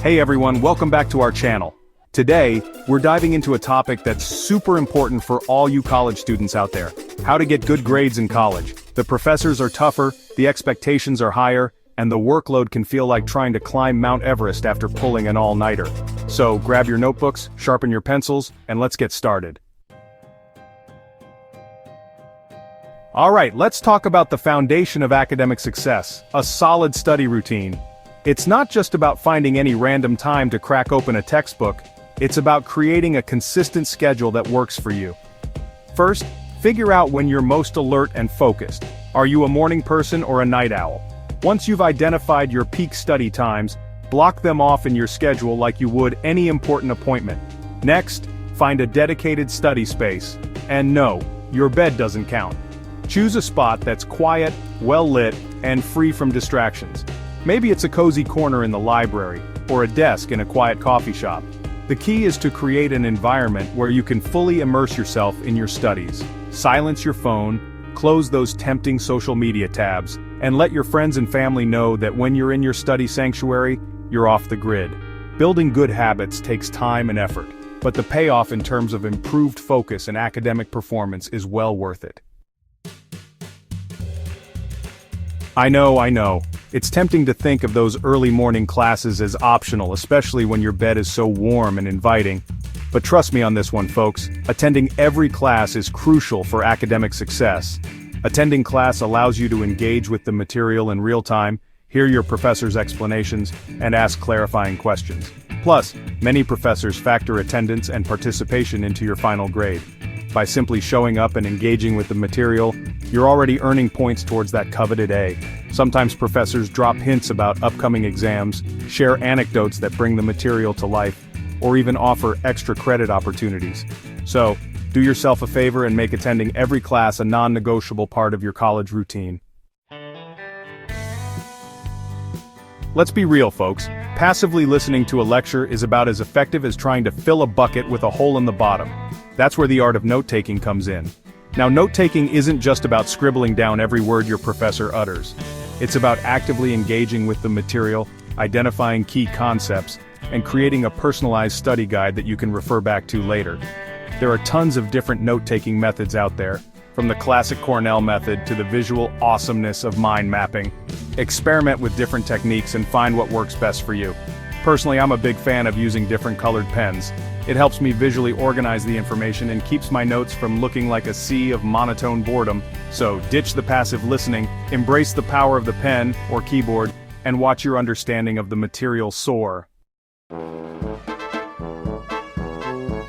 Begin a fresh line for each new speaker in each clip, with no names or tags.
Hey everyone, welcome back to our channel. Today, we're diving into a topic that's super important for all you college students out there. How to get good grades in college. The professors are tougher, the expectations are higher, and the workload can feel like trying to climb Mount Everest after pulling an all-nighter. So grab your notebooks, sharpen your pencils, and let's get started. Alright, let's talk about the foundation of academic success, a solid study routine. It's not just about finding any random time to crack open a textbook, it's about creating a consistent schedule that works for you. First, figure out when you're most alert and focused. Are you a morning person or a night owl? Once you've identified your peak study times, block them off in your schedule like you would any important appointment. Next, find a dedicated study space. And no, your bed doesn't count. Choose a spot that's quiet, well-lit, and free from distractions. Maybe it's a cozy corner in the library, or a desk in a quiet coffee shop. The key is to create an environment where you can fully immerse yourself in your studies. Silence your phone, close those tempting social media tabs, and let your friends and family know that when you're in your study sanctuary, you're off the grid. Building good habits takes time and effort, but the payoff in terms of improved focus and academic performance is well worth it. I know. It's tempting to think of those early morning classes as optional, especially when your bed is so warm and inviting. But trust me on this one, folks, attending every class is crucial for academic success. Attending class allows you to engage with the material in real time, hear your professor's explanations, and ask clarifying questions. Plus, many professors factor attendance and participation into your final grade. By simply showing up and engaging with the material, you're already earning points towards that coveted A. Sometimes professors drop hints about upcoming exams, share anecdotes that bring the material to life, or even offer extra credit opportunities. So, do yourself a favor and make attending every class a non-negotiable part of your college routine. Let's be real, folks. Passively listening to a lecture is about as effective as trying to fill a bucket with a hole in the bottom. That's where the art of note-taking comes in. Now, note-taking isn't just about scribbling down every word your professor utters. It's about actively engaging with the material, identifying key concepts, and creating a personalized study guide that you can refer back to later. There are tons of different note-taking methods out there, from the classic Cornell method to the visual awesomeness of mind mapping. Experiment with different techniques and find what works best for you. Personally, I'm a big fan of using different colored pens. It helps me visually organize the information and keeps my notes from looking like a sea of monotone boredom. So, ditch the passive listening, embrace the power of the pen or keyboard, and watch your understanding of the material soar.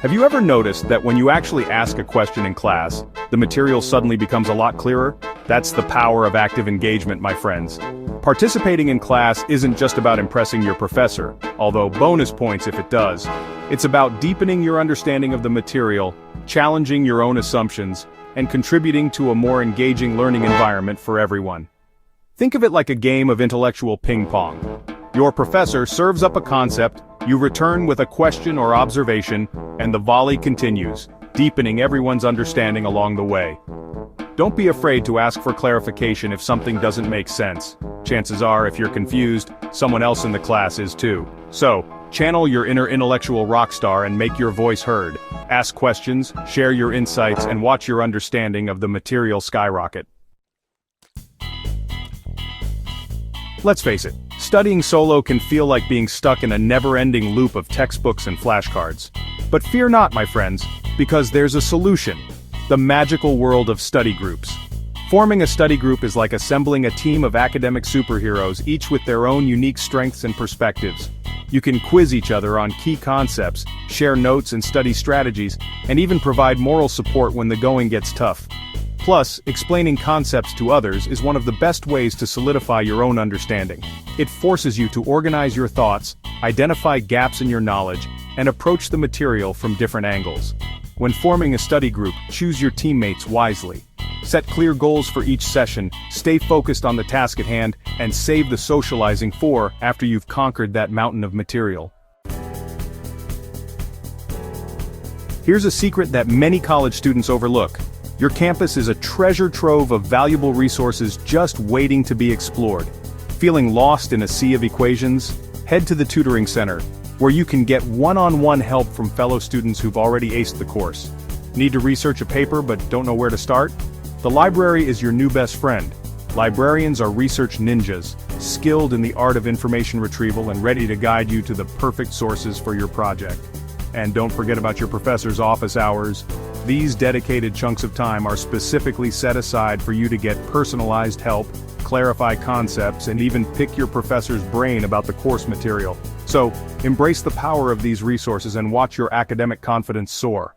Have you ever noticed that when you actually ask a question in class, the material suddenly becomes a lot clearer? That's the power of active engagement, my friends. Participating in class isn't just about impressing your professor, although bonus points if it does. It's about deepening your understanding of the material, challenging your own assumptions, and contributing to a more engaging learning environment for everyone. Think of it like a game of intellectual ping pong. Your professor serves up a concept, you return with a question or observation, and the volley continues, deepening everyone's understanding along the way. Don't be afraid to ask for clarification if something doesn't make sense. Chances are, if you're confused, someone else in the class is too. So, channel your inner intellectual rock star and make your voice heard. Ask questions, share your insights, and watch your understanding of the material skyrocket. Let's face it, studying solo can feel like being stuck in a never-ending loop of textbooks and flashcards. But fear not, my friends, because there's a solution. The magical world of study groups. Forming a study group is like assembling a team of academic superheroes, each with their own unique strengths and perspectives. You can quiz each other on key concepts, share notes and study strategies, and even provide moral support when the going gets tough. Plus, explaining concepts to others is one of the best ways to solidify your own understanding. It forces you to organize your thoughts, identify gaps in your knowledge, and approach the material from different angles. When forming a study group, choose your teammates wisely. Set clear goals for each session, stay focused on the task at hand, and save the socializing for after you've conquered that mountain of material. Here's a secret that many college students overlook. Your campus is a treasure trove of valuable resources just waiting to be explored. Feeling lost in a sea of equations? head to the tutoring center, where you can get one-on-one help from fellow students who've already aced the course. Need to research a paper but don't know where to start? The library is your new best friend. Librarians are research ninjas, skilled in the art of information retrieval and ready to guide you to the perfect sources for your project. And don't forget about your professor's office hours. These dedicated chunks of time are specifically set aside for you to get personalized help, clarify concepts, and even pick your professor's brain about the course material. So, embrace the power of these resources and watch your academic confidence soar.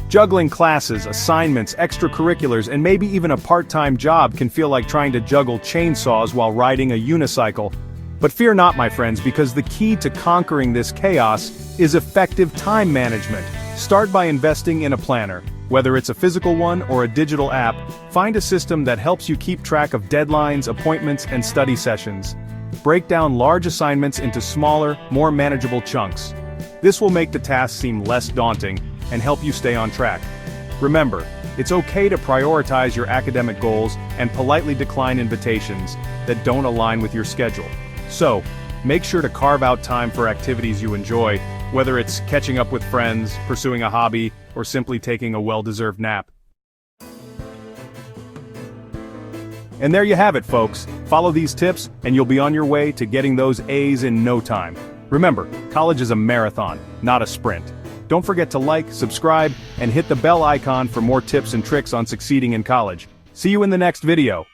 Juggling classes, assignments, extracurriculars, and maybe even a part-time job can feel like trying to juggle chainsaws while riding a unicycle. But fear not, my friends, because the key to conquering this chaos is effective time management. Start by investing in a planner. Whether it's a physical one or a digital app, find a system that helps you keep track of deadlines, appointments, and study sessions. Break down large assignments into smaller, more manageable chunks. This will make the task seem less daunting and help you stay on track. Remember, it's okay to prioritize your academic goals and politely decline invitations that don't align with your schedule. So, make sure to carve out time for activities you enjoy, whether it's catching up with friends, pursuing a hobby, or simply taking a well-deserved nap. And there you have it, folks. Follow these tips, and you'll be on your way to getting those A's in no time. Remember, college is a marathon, not a sprint. Don't forget to like, subscribe, and hit the bell icon for more tips and tricks on succeeding in college. See you in the next video.